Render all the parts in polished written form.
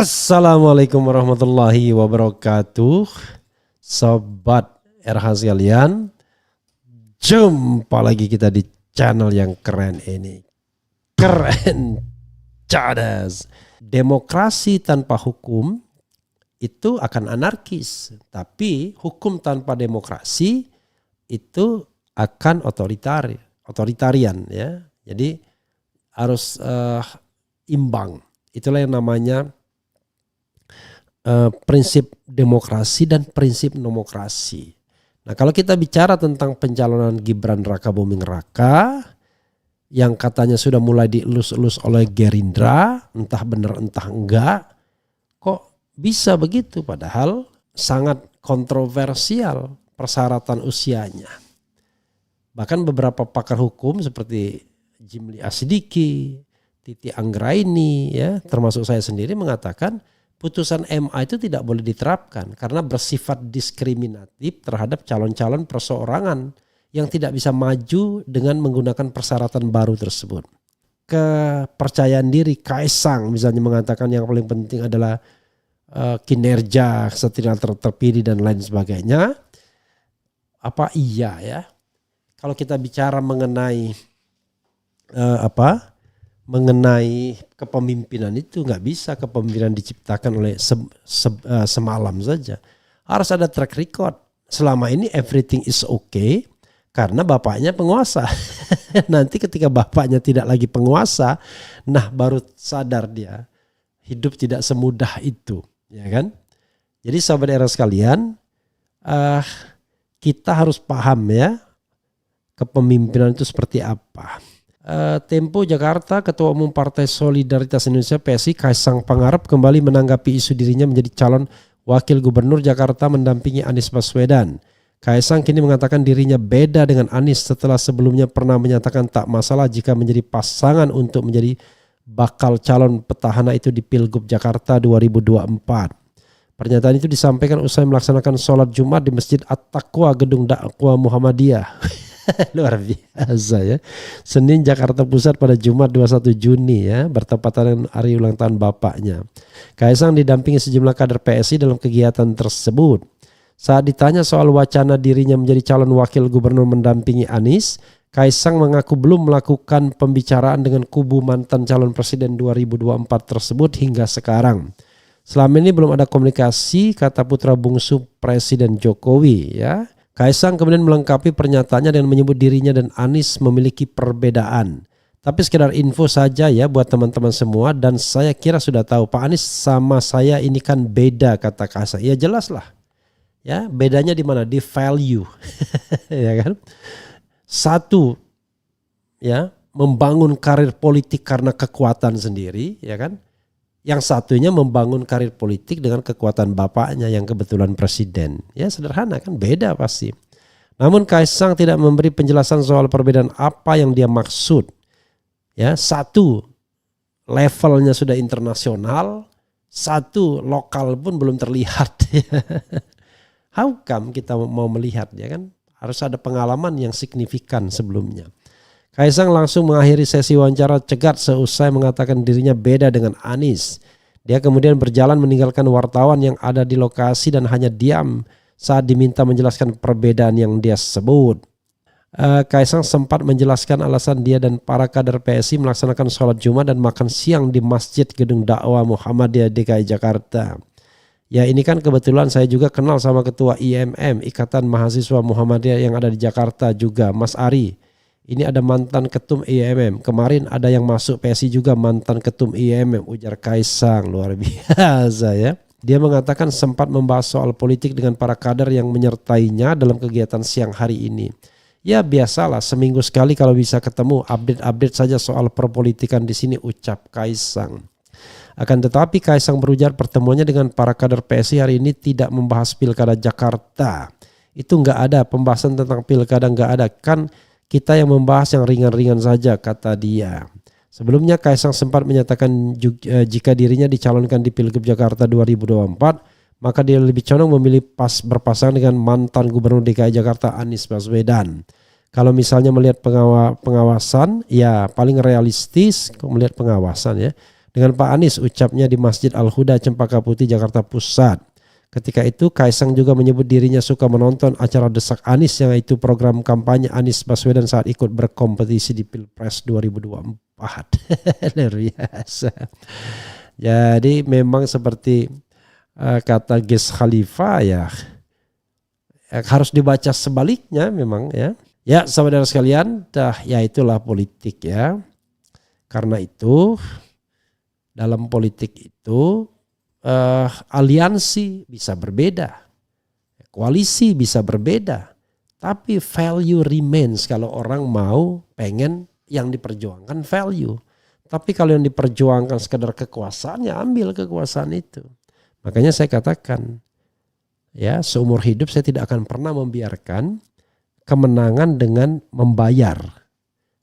Assalamualaikum warahmatullahi wabarakatuh. Sobat RH sekalian, jumpa lagi kita di channel yang keren ini. Keren cadas. Demokrasi tanpa hukum itu akan anarkis, tapi hukum tanpa demokrasi itu akan otoritarian ya. Jadi harus imbang. Itulah yang namanya prinsip demokrasi dan prinsip nomokrasi. Nah, kalau kita bicara tentang pencalonan Gibran Raka Buming Raka yang katanya sudah mulai dielus-elus oleh Gerindra, entah benar entah enggak, kok bisa begitu padahal sangat kontroversial persyaratan usianya. Bahkan beberapa pakar hukum seperti Jimli Asidiki, Titi Anggraini ya, termasuk saya sendiri mengatakan putusan MA itu tidak boleh diterapkan karena bersifat diskriminatif terhadap calon-calon perseorangan yang tidak bisa maju dengan menggunakan persyaratan baru tersebut. Kepercayaan diri Kaesang misalnya mengatakan yang paling penting adalah kinerja setelah terpilih dan lain sebagainya. Apa iya ya? Kalau kita bicara mengenai mengenai kepemimpinan itu nggak bisa kepemimpinan diciptakan oleh semalam saja. Harus ada track record. Selama ini everything is okay karena bapaknya penguasa. Nanti ketika bapaknya tidak lagi penguasa, nah baru sadar dia hidup tidak semudah itu, ya kan? Jadi sahabat era sekalian, kita harus paham ya kepemimpinan itu seperti apa. Tempo Jakarta, Ketua Umum Partai Solidaritas Indonesia PSI Kaesang Pangarep kembali menanggapi isu dirinya menjadi calon wakil gubernur Jakarta mendampingi Anies Baswedan. Kaesang kini mengatakan dirinya beda dengan Anies setelah sebelumnya pernah menyatakan tak masalah jika menjadi pasangan untuk menjadi bakal calon petahana itu di Pilgub Jakarta 2024. Pernyataan itu disampaikan usai melaksanakan sholat Jumat di Masjid At-Taqwa Gedung Dakwah Muhammadiyah. Luar biasa ya. Senin Jakarta Pusat pada Jumat 21 Juni ya, bertepatan dengan hari ulang tahun bapaknya. Kaesang didampingi sejumlah kader PSI dalam kegiatan tersebut. Saat ditanya soal wacana dirinya menjadi calon wakil gubernur mendampingi Anies, Kaesang mengaku belum melakukan pembicaraan dengan kubu mantan calon presiden 2024 tersebut hingga sekarang. Selama ini belum ada komunikasi, kata putra bungsu Presiden Jokowi ya. Kaesang kemudian melengkapi pernyataannya dengan menyebut dirinya dan Anies memiliki perbedaan. Tapi sekedar info saja ya buat teman-teman semua, dan saya kira sudah tahu Pak Anies sama saya ini kan beda, kata Kaesang. Ya jelas lah. Ya, bedanya di mana? Di value. Ya kan? Satu ya, membangun karir politik karena kekuatan sendiri, ya kan? Yang satunya membangun karir politik dengan kekuatan bapaknya yang kebetulan presiden. Ya sederhana kan, beda pasti. Namun Kaesang tidak memberi penjelasan soal perbedaan apa yang dia maksud. Ya, satu levelnya sudah internasional, satu lokal pun belum terlihat. How come kita mau melihat ya kan? Harus ada pengalaman yang signifikan sebelumnya. Kaesang langsung mengakhiri sesi wawancara cegat seusai mengatakan dirinya beda dengan Anies. Dia kemudian berjalan meninggalkan wartawan yang ada di lokasi dan hanya diam saat diminta menjelaskan perbedaan yang dia sebut. Kaesang sempat menjelaskan alasan dia dan para kader PSI melaksanakan sholat Jumat dan makan siang di Masjid Gedung Dakwah Muhammadiyah DKI Jakarta. Ya ini kan kebetulan saya juga kenal sama Ketua IMM Ikatan Mahasiswa Muhammadiyah yang ada di Jakarta juga, Mas Ari. Ini ada mantan ketum IMM. Kemarin ada yang masuk PSI juga mantan ketum IMM, ujar Kaesang. Luar biasa ya. Dia mengatakan sempat membahas soal politik dengan para kader yang menyertainya dalam kegiatan siang hari ini. Ya biasalah, seminggu sekali kalau bisa ketemu update saja soal perpolitikan di sini, ucap Kaesang. Akan tetapi Kaesang berujar pertemuannya dengan para kader PSI hari ini tidak membahas pilkada Jakarta. Itu nggak ada pembahasan tentang pilkada, nggak ada, kan kita yang membahas yang ringan-ringan saja, kata dia. Sebelumnya Kaesang sempat menyatakan jika dirinya dicalonkan di Pilgub Jakarta 2024, maka dia lebih condong memilih berpasangan dengan mantan Gubernur DKI Jakarta Anies Baswedan. Kalau misalnya melihat pengawasan, ya paling realistis melihat pengawasan ya. dengan Pak Anies, ucapnya di Masjid Al-Huda Cempaka Putih Jakarta Pusat. Ketika itu Kaisang juga menyebut dirinya suka menonton acara Desak Anies, yang itu program kampanye Anies Baswedan saat ikut berkompetisi di Pilpres 2024. Luar biasa. Jadi memang seperti kata Ges Khalifa ya, harus dibaca sebaliknya memang ya. Ya saudara sekalian, ya itulah politik ya. Karena itu dalam politik itu aliansi bisa berbeda, koalisi bisa berbeda, tapi value remains kalau orang mau pengen yang diperjuangkan value. Tapi kalau yang diperjuangkan sekedar kekuasaan, ya ambil kekuasaan itu. Makanya saya katakan, ya seumur hidup saya tidak akan pernah membiarkan kemenangan dengan membayar,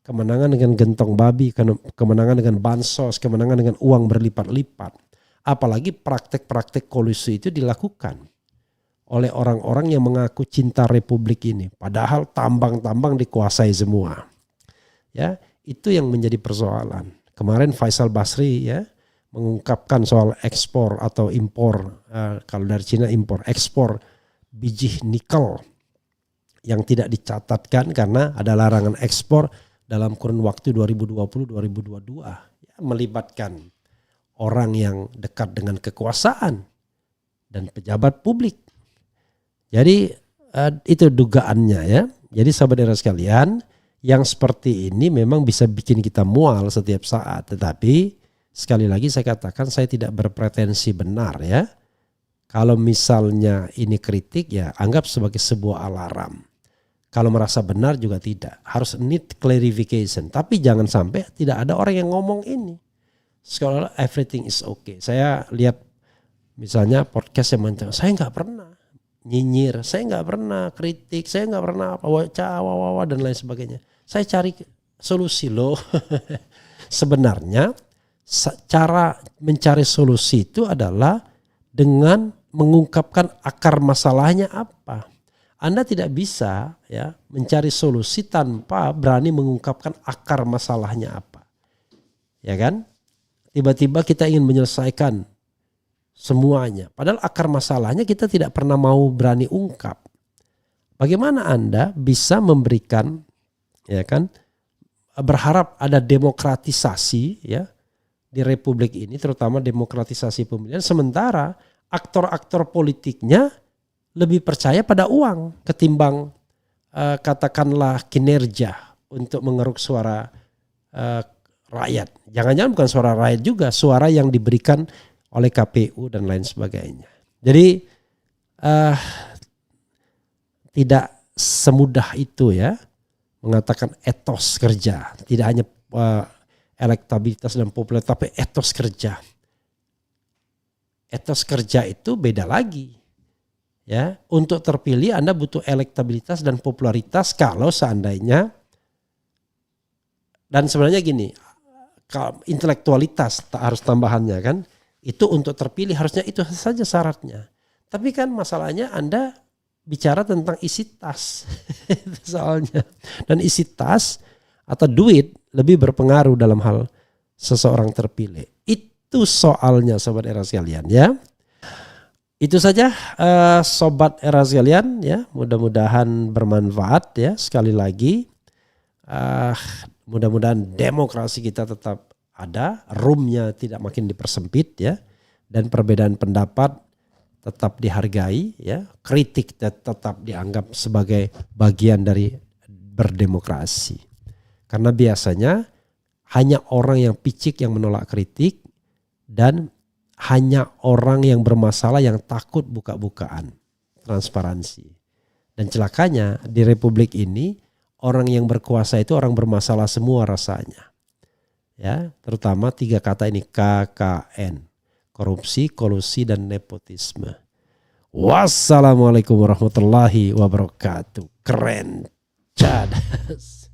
kemenangan dengan gentong babi, kemenangan dengan bansos, kemenangan dengan uang berlipat-lipat. Apalagi praktek-praktek kolusi itu dilakukan oleh orang-orang yang mengaku cinta republik ini. Padahal tambang-tambang dikuasai semua. Ya, itu yang menjadi persoalan. Kemarin Faisal Basri ya mengungkapkan soal ekspor atau impor, kalau dari Cina impor, ekspor biji nikel yang tidak dicatatkan karena ada larangan ekspor dalam kurun waktu 2020-2022, ya, melibatkan orang yang dekat dengan kekuasaan dan pejabat publik. Jadi itu dugaannya ya. Jadi saudara sekalian, yang seperti ini memang bisa bikin kita mual setiap saat. Tetapi sekali lagi saya katakan, saya tidak berpretensi benar ya. Kalau misalnya ini kritik, ya anggap sebagai sebuah alarm. Kalau merasa benar juga tidak. Harus need clarification. Tapi jangan sampai tidak ada orang yang ngomong ini. Sekolah everything is okay. Saya lihat misalnya podcast yang mencari, saya nggak pernah nyinyir, saya nggak pernah kritik, saya nggak pernah apa dan lain sebagainya. Saya cari solusi loh. Sebenarnya cara mencari solusi itu adalah dengan mengungkapkan akar masalahnya apa. Anda tidak bisa ya mencari solusi tanpa berani mengungkapkan akar masalahnya apa. Ya kan? Tiba-tiba kita ingin menyelesaikan semuanya. Padahal akar masalahnya kita tidak pernah mau berani ungkap. Bagaimana Anda bisa memberikan, ya kan, berharap ada demokratisasi ya di republik ini, terutama demokratisasi pemilihan, sementara aktor-aktor politiknya lebih percaya pada uang ketimbang katakanlah kinerja untuk mengeruk suara rakyat. Jangan-jangan bukan suara rakyat juga, suara yang diberikan oleh KPU dan lain sebagainya. Jadi tidak semudah itu ya mengatakan etos kerja. Tidak hanya elektabilitas dan popularitas, tapi etos kerja. Etos kerja itu beda lagi. Ya, untuk terpilih Anda butuh elektabilitas dan popularitas kalau seandainya, dan sebenarnya gini, intelektualitas harus tambahannya kan, itu untuk terpilih harusnya itu saja syaratnya. Tapi kan masalahnya Anda bicara tentang isi tas soalnya, dan isi tas atau duit lebih berpengaruh dalam hal seseorang terpilih. Itu soalnya sobat era sekalian ya. Itu saja sobat era sekalian ya, mudah-mudahan bermanfaat ya. Sekali lagi mudah-mudahan demokrasi kita tetap ada, roomnya tidak makin dipersempit ya, dan perbedaan pendapat tetap dihargai ya, kritik tetap dianggap sebagai bagian dari berdemokrasi. Karena biasanya hanya orang yang picik yang menolak kritik, dan hanya orang yang bermasalah yang takut buka-bukaan transparansi. Dan celakanya di republik ini orang yang berkuasa itu orang bermasalah semua rasanya. Ya, terutama 3 kata ini, KKN. Korupsi, kolusi, dan nepotisme. Wassalamualaikum warahmatullahi wabarakatuh. Keren. Cadas.